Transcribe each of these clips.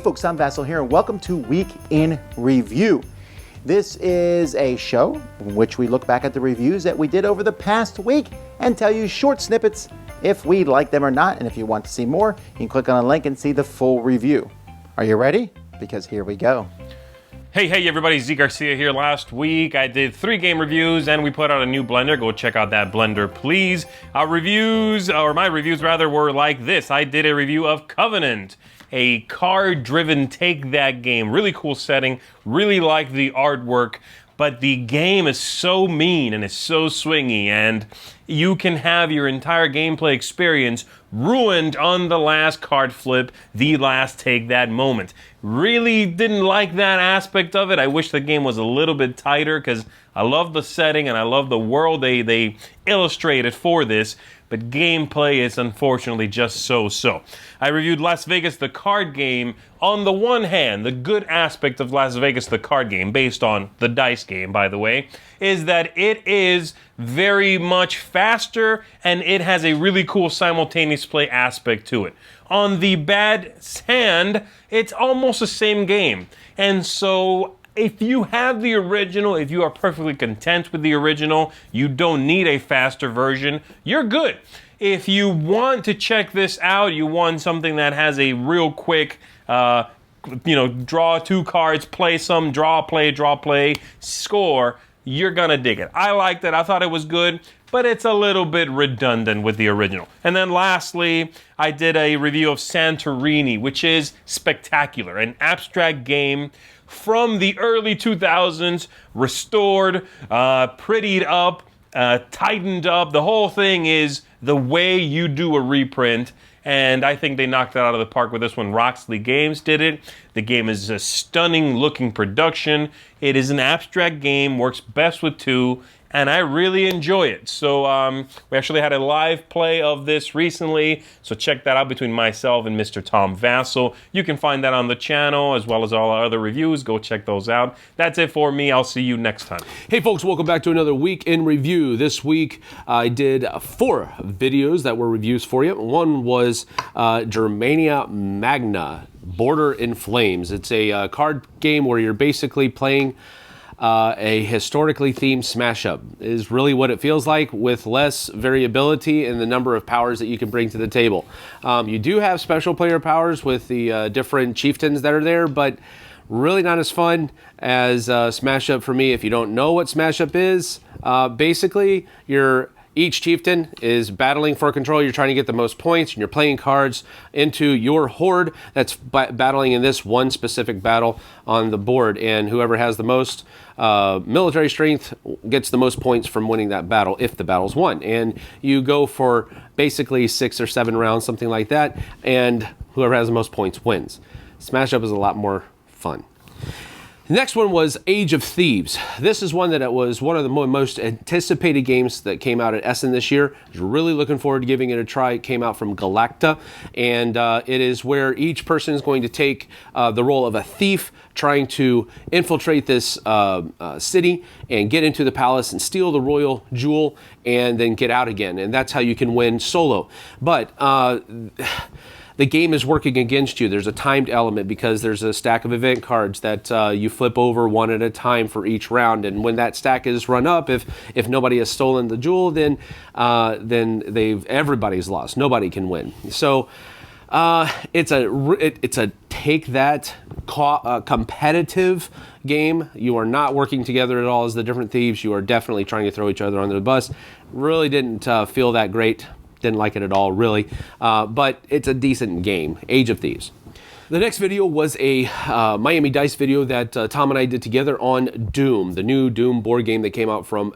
folks, I'm Vasel here, and welcome to Week in Review. This is a show in which we look back at the reviews that we did over the past week and tell you short snippets if we like them or not. And if you want to see more, you can click on a link and see the full review. Are you ready? Because here we go. Hey everybody, Zee Garcia here. Last week I did 3 game reviews and we put out a new blender. Go check out that blender, please. My reviews were like this. I did a review of Covenant, a card-driven take-that game. Really cool setting, really like the artwork, but the game is so mean and it's so swingy, and you can have your entire gameplay experience ruined on the last card flip, the last take-that moment. Really didn't like that aspect of it. I wish the game was a little bit tighter because I love the setting and I love the world they illustrated for this, but gameplay is unfortunately just so-so. I reviewed Las Vegas, the card game. On the one hand, the good aspect of Las Vegas, the card game, based on the dice game, by the way, is that it is very much faster and it has a really cool simultaneous play aspect to it. On the bad hand, it's almost the same game. And so if you have the original, if you are perfectly content with the original, you don't need a faster version, you're good. If you want to check this out, you want something that has a real quick, draw 2 cards, play some, draw, play, score, you're gonna dig it. I liked it, I thought it was good, but it's a little bit redundant with the original. And then lastly, I did a review of Santorini, which is spectacular, an abstract game from the early 2000s, restored, prettied up, tightened up. The whole thing is the way you do a reprint, and I think they knocked it out of the park with this one. Roxley Games did it. The game is a stunning looking production. It is an abstract game, works best with 2, and I really enjoy it. So we actually had a live play of this recently, so check that out between myself and Mr. Tom Vasel. You can find that on the channel, as well as all our other reviews. Go check those out. That's it for me. I'll see you next time. Hey folks, welcome back to another Week in Review. This week I did 4 videos that were reviews for you. One was Germania Magna, Border in Flames. It's a card game where you're basically playing a historically themed smash-up is really what it feels like, with less variability in the number of powers that you can bring to the table. You do have special player powers with the different chieftains that are there, but really not as fun as smash-up for me. If you don't know what smash-up is, basically each chieftain is battling for control. You're trying to get the most points, and you're playing cards into your horde that's battling in this one specific battle on the board. And whoever has the most military strength gets the most points from winning that battle if the battle's won. And you go for basically 6 or 7 rounds, something like that, and whoever has the most points wins. Smash Up is a lot more fun. The next one was Age of Thieves. This is one that was one of the most anticipated games that came out at Essen this year. I was really looking forward to giving it a try. It came out from Galacta, and it is where each person is going to take the role of a thief, trying to infiltrate this city and get into the palace and steal the royal jewel and then get out again. And that's how you can win solo. But the game is working against you. There's a timed element because there's a stack of event cards that you flip over one at a time for each round. And when that stack is run up, if nobody has stolen the jewel, then everybody's lost. Nobody can win. So it's a take that competitive game. You are not working together at all as the different thieves. You are definitely trying to throw each other under the bus. Really didn't feel that great. Didn't like it at all, really. But it's a decent game. Age of Thieves. The next video was a Miami Dice video that Tom and I did together on Doom, the new Doom board game that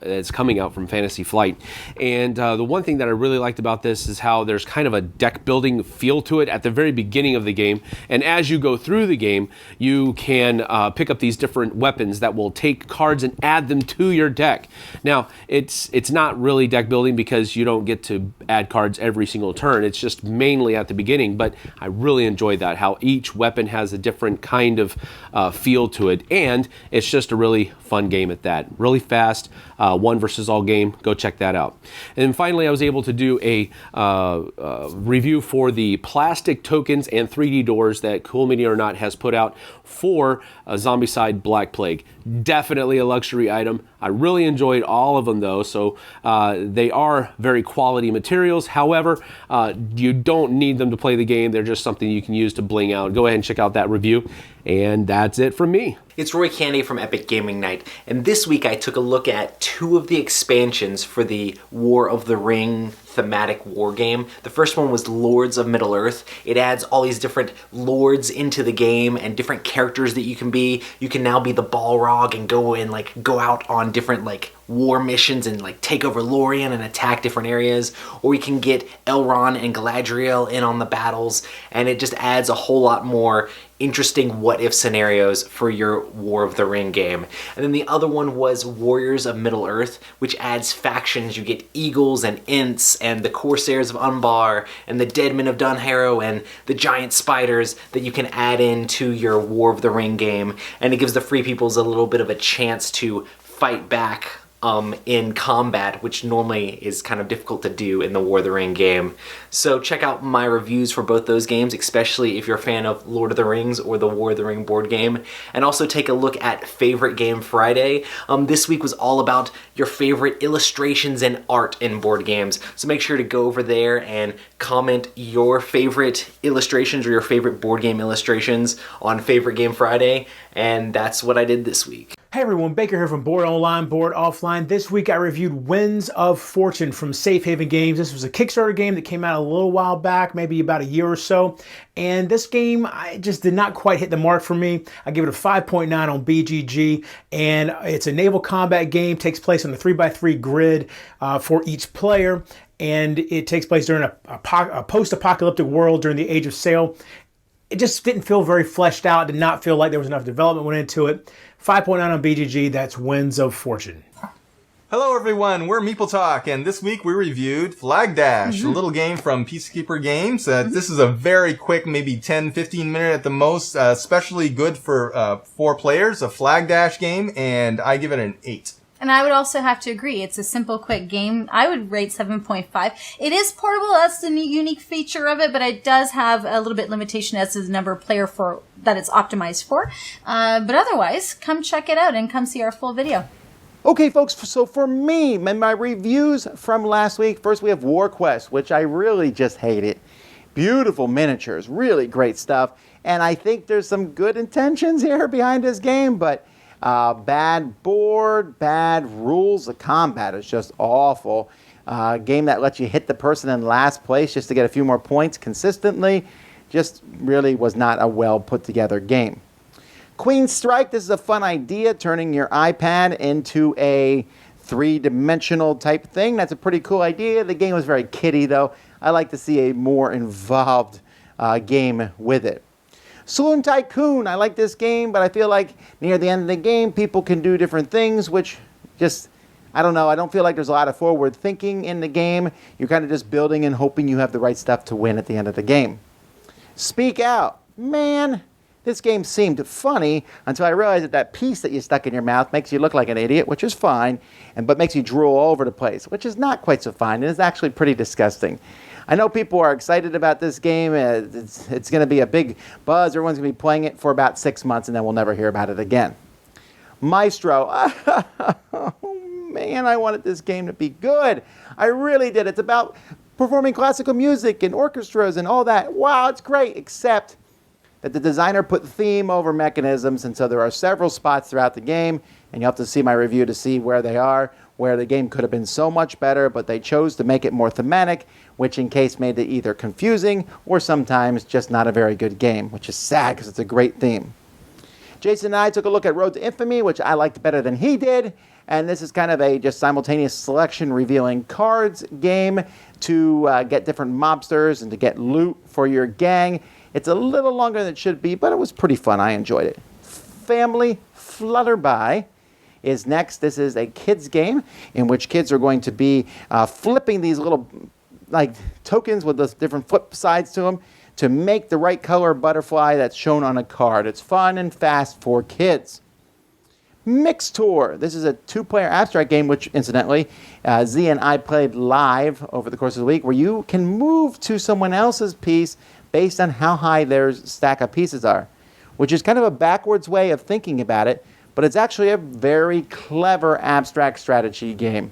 it's coming out from Fantasy Flight. And the one thing that I really liked about this is how there's kind of a deck building feel to it at the very beginning of the game. And as you go through the game, you can pick up these different weapons that will take cards and add them to your deck. Now, it's not really deck building because you don't get to add cards every single turn. It's just mainly at the beginning. But I really enjoyed that, how each each weapon has a different kind of feel to it, and it's just a really fun game at that. Really fast, one versus all game. Go check that out. And then finally, I was able to do a review for the plastic tokens and 3D doors that Cool Mini or Not has put out for Zombicide Black Plague. Definitely a luxury item. I really enjoyed all of them though, so they are very quality materials. However, you don't need them to play the game. They're just something you can use to bling out. Go ahead and check out that review. And that's it from me. It's Roy Candy from Epic Gaming Night, and this week I took a look at 2 of the expansions for the War of the Ring thematic war game. The first one was Lords of Middle-earth. It adds all these different lords into the game and different characters that you can be. You can now be the Balrog and go out on different war missions and take over Lorien and attack different areas, or you can get Elrond and Galadriel in on the battles, and it just adds a whole lot more interesting what-if scenarios for your War of the Ring game. And then the other one was Warriors of Middle-earth, which adds factions. You get Eagles and Ents and the Corsairs of Umbar and the Deadmen of Dunharrow and the Giant Spiders that you can add into your War of the Ring game, and it gives the Free Peoples a little bit of a chance to fight back in combat, which normally is kind of difficult to do in the War of the Ring game. So check out my reviews for both those games, especially if you're a fan of Lord of the Rings or the War of the Ring board game. And also take a look at Favorite Game Friday. This week was all about your favorite illustrations and art in board games. So make sure to go over there and comment your favorite illustrations or your favorite board game illustrations on Favorite Game Friday. And that's what I did this week. Hey everyone, Baker here from Board Online, Board Offline. This week I reviewed Winds of Fortune from Safe Haven Games. This was a Kickstarter game that came out a little while back, maybe about a year or so. And this game, I just did not quite hit the mark for me. I give it a 5.9 on BGG, and it's a naval combat game. Takes place on the 3x3 grid for each player, and it takes place during a post-apocalyptic world during the Age of Sail. It just didn't feel very fleshed out. Did not feel like there was enough development went into it. 5.9 on BGG, that's Winds of Fortune. Hello everyone, we're Meeple Talk, and this week we reviewed Flag Dash, a little game from Peacekeeper Games. This is a very quick, maybe 10-15 minute at the most, especially good for 4 players, a Flag Dash game, and I give it an 8. And I would also have to agree. It's a simple, quick game. I would rate 7.5. It is portable. That's the unique feature of it, but it does have a little bit limitation as to the number of player that it's optimized for. But otherwise, come check it out and come see our full video. Okay, folks, so for me, and my reviews from last week, first we have War Quest, which I really just hated. Beautiful miniatures, really great stuff. And I think there's some good intentions here behind this game, but bad board, bad rules. The combat is just awful. Game that lets you hit the person in last place just to get a few more points consistently. Just really was not a well put together game. Queen Strike, this is a fun idea, turning your iPad into a 3-dimensional type thing. That's a pretty cool idea. The game was very kiddie though. I like to see a more involved game with it. Saloon Tycoon, I like this game, but I feel like near the end of the game, people can do different things, which just, I don't know, I don't feel like there's a lot of forward thinking in the game. You're kind of just building and hoping you have the right stuff to win at the end of the game. Speak Out, man, this game seemed funny until I realized that piece that you stuck in your mouth makes you look like an idiot, which is fine, but makes you drool all over the place, which is not quite so fine. It is actually pretty disgusting. I know people are excited about this game. It's going to be a big buzz. Everyone's going to be playing it for about 6 months, and then we'll never hear about it again. Maestro. Oh, man, I wanted this game to be good. I really did. It's about performing classical music and orchestras and all that. Wow, it's great, except that the designer put theme over mechanisms, and so there are several spots throughout the game, and you'll have to see my review to see where they are, where the game could have been so much better, but they chose to make it more thematic, which in case made it either confusing or sometimes just not a very good game, which is sad because it's a great theme. Jason and I took a look at Road to Infamy, which I liked better than he did, and this is kind of a just simultaneous selection revealing cards game to get different mobsters and to get loot for your gang. It's a little longer than it should be, but it was pretty fun. I enjoyed it. Family Flutterby is next. This is a kids game in which kids are going to be flipping these little tokens with those different flip sides to them to make the right color butterfly that's shown on a card. It's fun and fast for kids. Mix Tour. This is a 2-player abstract game, which incidentally, Zee and I played live over the course of the week, where you can move to someone else's piece based on how high their stack of pieces are, which is kind of a backwards way of thinking about it, but it's actually a very clever abstract strategy game.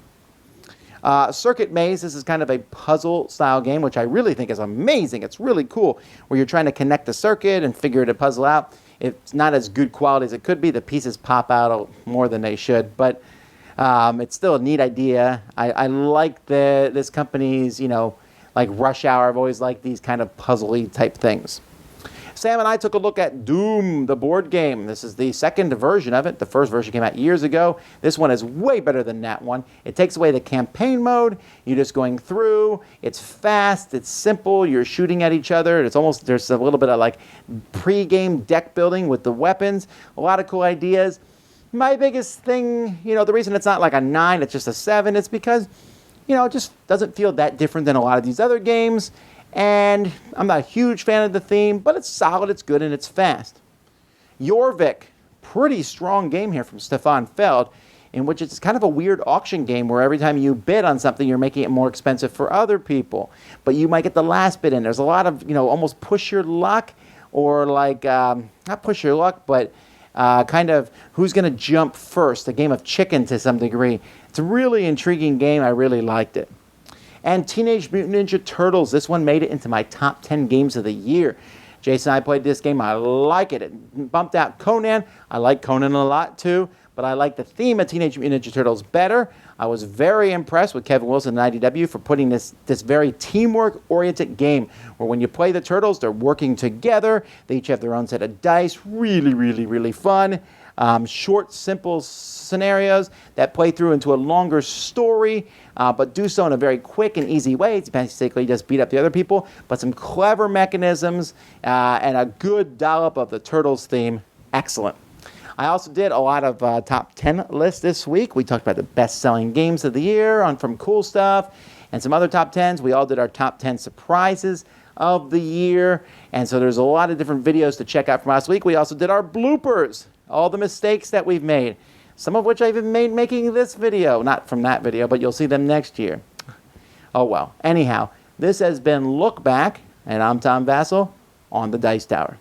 Circuit Maze, this is kind of a puzzle style game, which I really think is amazing. It's really cool, where you're trying to connect the circuit and figure the puzzle out. It's not as good quality as it could be. The pieces pop out more than they should, but it's still a neat idea. I like this company's, like Rush Hour. I've always liked these kind of puzzly type things. Sam and I took a look at Doom, the board game. This is the second version of it. The first version came out years ago. This one is way better than that one. It takes away the campaign mode. You're just going through. It's fast. It's simple. You're shooting at each other. There's a little bit of like pre-game deck building with the weapons. A lot of cool ideas. My biggest thing, the reason it's not like a 9, it's just a 7, it's because, it just doesn't feel that different than a lot of these other games. And I'm not a huge fan of the theme, but it's solid, it's good, and it's fast. Jorvik, pretty strong game here from Stefan Feld, in which it's kind of a weird auction game where every time you bid on something, you're making it more expensive for other people. But you might get the last bid in. There's a lot of, almost push your luck, or like, not push your luck, but kind of who's going to jump first, a game of chicken to some degree. It's a really intriguing game. I really liked it. And Teenage Mutant Ninja Turtles. This one made it into my top 10 games of the year. Jason and I played this game. I like it. It bumped out Conan. I like Conan a lot too, but I like the theme of Teenage Mutant Ninja Turtles better. I was very impressed with Kevin Wilson and IDW for putting this very teamwork-oriented game where when you play the Turtles, they're working together. They each have their own set of dice. Really, really, really fun. Short, simple scenarios that play through into a longer story, but do so in a very quick and easy way. It's basically just beat up the other people, but some clever mechanisms and a good dollop of the Turtles theme. Excellent. I also did a lot of top 10 lists this week. We talked about the best-selling games of the year from Cool Stuff and some other top 10s. We all did our top 10 surprises of the year, and so there's a lot of different videos to check out from last week. We also did our bloopers, all the mistakes that we've made, some of which I've even made making this video. Not from that video, but you'll see them next year. Oh well. Anyhow, this has been Look Back, and I'm Tom Vasel on the Dice Tower.